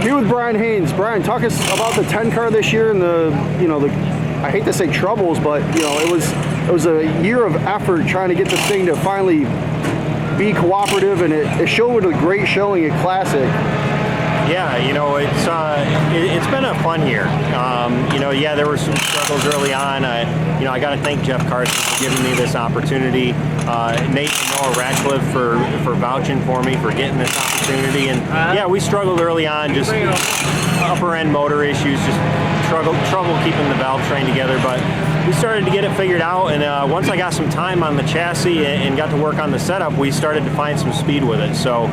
Here with Bryan Haynes. Bryan, talk us about the 10 car this year and the I hate to say troubles, but it was a year of effort trying to get this thing to finally be cooperative, and it showed with a great showing at Classic. Yeah, it's been a fun year. Yeah, there were some struggles early on. I got to thank Jeff Carson for giving me this opportunity. Nate and Noah Radcliffe for vouching for me for getting this opportunity. And yeah, we struggled early on, just upper end motor issues, just trouble keeping the valve train together. But we started to get it figured out, and once I got some time on the chassis and got to work on the setup, we started to find some speed with it. So,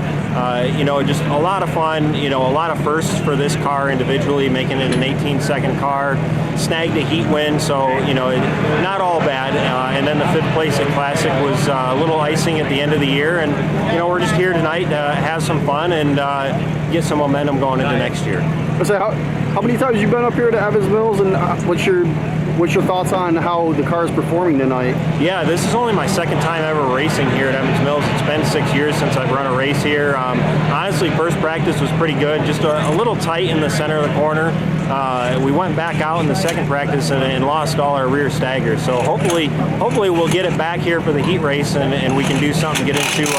just a lot of fun, a lot of firsts for this car individually, making it an 18-second car, snagged a heat win, so, not all bad. And then the 5th place at Classic was a little icing at the end of the year, and, we're just here tonight to have some fun and get some momentum going into next year. So how many times have you been up here to Evans Mills, and what's your thoughts on how the car is performing tonight? Yeah, this is only my second time ever racing here at Evans Mills. It's been 6 years since I've run a race here. Honestly, first practice was pretty good, just a little tight in the center of the corner. We went back out in the second practice and lost all our rear staggers. So hopefully we'll get it back here for the heat race, and we can do something, get into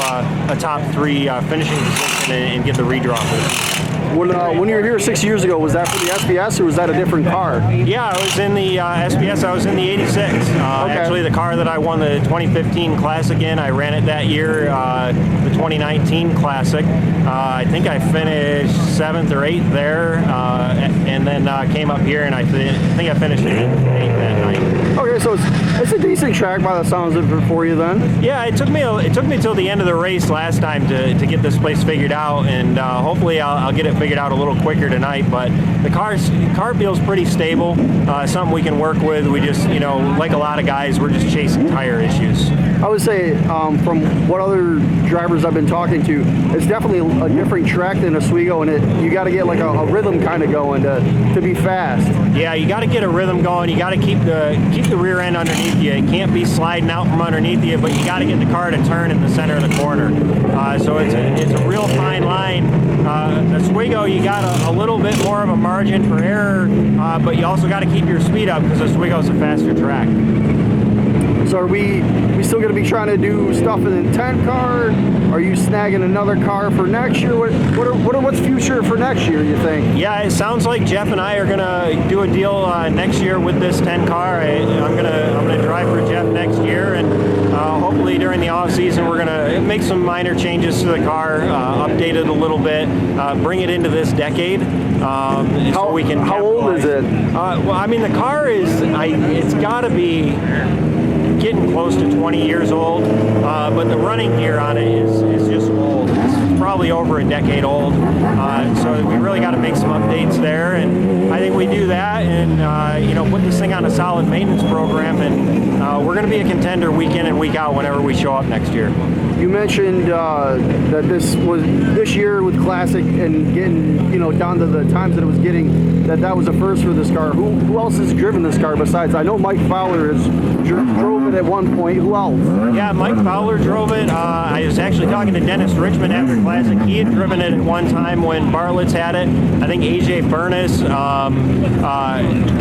a top 3 finishing position and get the redraw position. When you were here 6 years ago, was that for the SPS or was that a different car? Yeah, I was in the SPS. I was in the 86. Okay. Actually, the car that I won the 2015 Classic in, I ran it that year, the 2019 Classic. I think I finished 7th or 8th there, and then came up here, and I think I finished 8th that night. Okay, so it's a decent track by the sounds of it for you then. Yeah, it took me till the end of the race last time to get this place figured out, and hopefully I'll get it figured out a little quicker tonight. But the car feels pretty stable, something we can work with. We just, like a lot of guys, we're just chasing tire issues. I would say, from what other drivers I've been talking to, it's definitely a different track than Oswego, and you got to get like a rhythm kind of going to be fast. Yeah, you got to get a rhythm going. You got to keep the rear end underneath you. It can't be sliding out from underneath you, but you got to get the car to turn in the center of the corner. So it's a real fine line. Oswego, you got a little bit more of a margin for error, but you also got to keep your speed up because Oswego's a faster track. So are we still going to be trying to do stuff in the 10 car? Are you snagging another car for next year? What's future for next year, you think? Yeah, it sounds like Jeff and I are going to do a deal next year with this 10 car. I'm gonna drive for Jeff next year, and hopefully during the off season we're going to make some minor changes to the car, update it a little bit, bring it into this decade. So we can. How old is it? Well, I mean, the car it's got to be getting close to 20 years old, but the running gear on it is just old. It's probably over a decade old, so we really got to make some updates there, and I think we do that and put this thing on a solid maintenance program, and we're going to be a contender week in and week out whenever we show up next year. You mentioned that this year with Classic and getting down to the times that it was getting, that was a first for this car. Who else has driven this car besides? I know Mike Fowler drove it at one point. Who else? Yeah, Mike Fowler drove it. I was actually talking to Dennis Richmond after Classic. He had driven it at one time when Bartlett's had it. I think AJ Furness,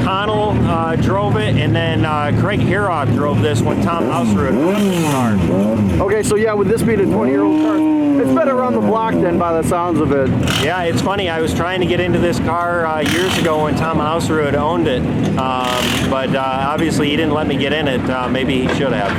Connell drove it, and then Craig Heroff drove this when Tom Houserud drove the car. Okay, so yeah, with this being a 20-year-old car, it's been around the block then by the sounds of it. Yeah, it's funny. I was trying to get into this car years ago when Tom Houserud owned it, but obviously he didn't let me get in it. Maybe he should have.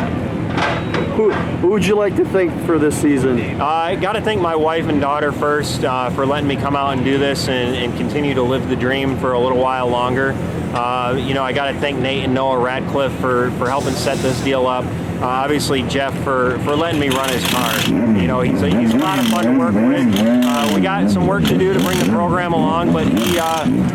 Who would you like to thank for this season? I got to thank my wife and daughter first for letting me come out and do this and continue to live the dream for a little while longer. I got to thank Nate and Noah Radcliffe for helping set this deal up. Obviously, Jeff for letting me run his car. He's a lot of fun to work with. We got some work to do to bring the program along, but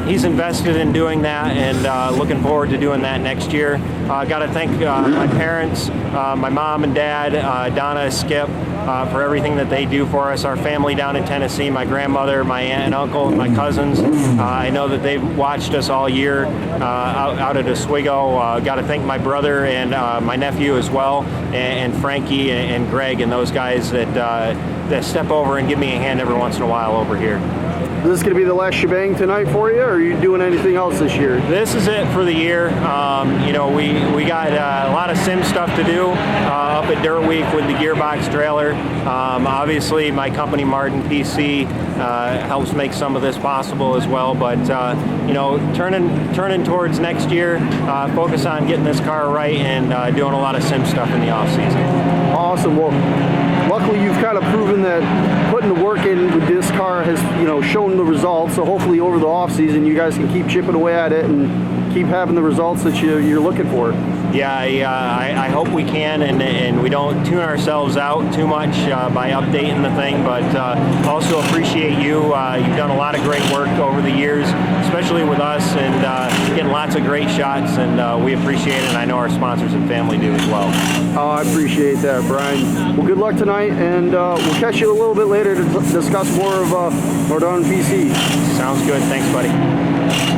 he's invested in doing that, and looking forward to doing that next year. Got to thank my parents, my mom and dad, Donna, Skip, for everything that they do for us. Our family down in Tennessee, my grandmother, my aunt and uncle, and my cousins. I know that they've watched us all year out at Oswego. Got to thank my brother and my nephew as well, and Frankie and Greg and those guys that step over and give me a hand every once in a while over here. Is this going to be the last shebang tonight for you, or are you doing anything else this year? This is it for the year. You know, we got a lot of sim stuff to do up at Dirt Week with the gearbox trailer. Obviously, my company Martin PC helps make some of this possible as well. But you know, turning towards next year, focus on getting this car right and doing a lot of sim stuff in the off season. Awesome. Well, luckily you've kind of proven that putting the work in with this car has, you know, shown the results. So hopefully over the off season you guys can keep chipping away at it and keep having the results that you're looking for. Yeah, I hope we can, and we don't tune ourselves out too much by updating the thing, but also appreciate you. You've done a lot of great work over the years, especially with us, and getting lots of great shots, and we appreciate it, and I know our sponsors and family do as well. Oh, I appreciate that, Brian. Well, good luck tonight, and we'll catch you a little bit later to discuss more of Northern PC. Sounds good. Thanks, buddy.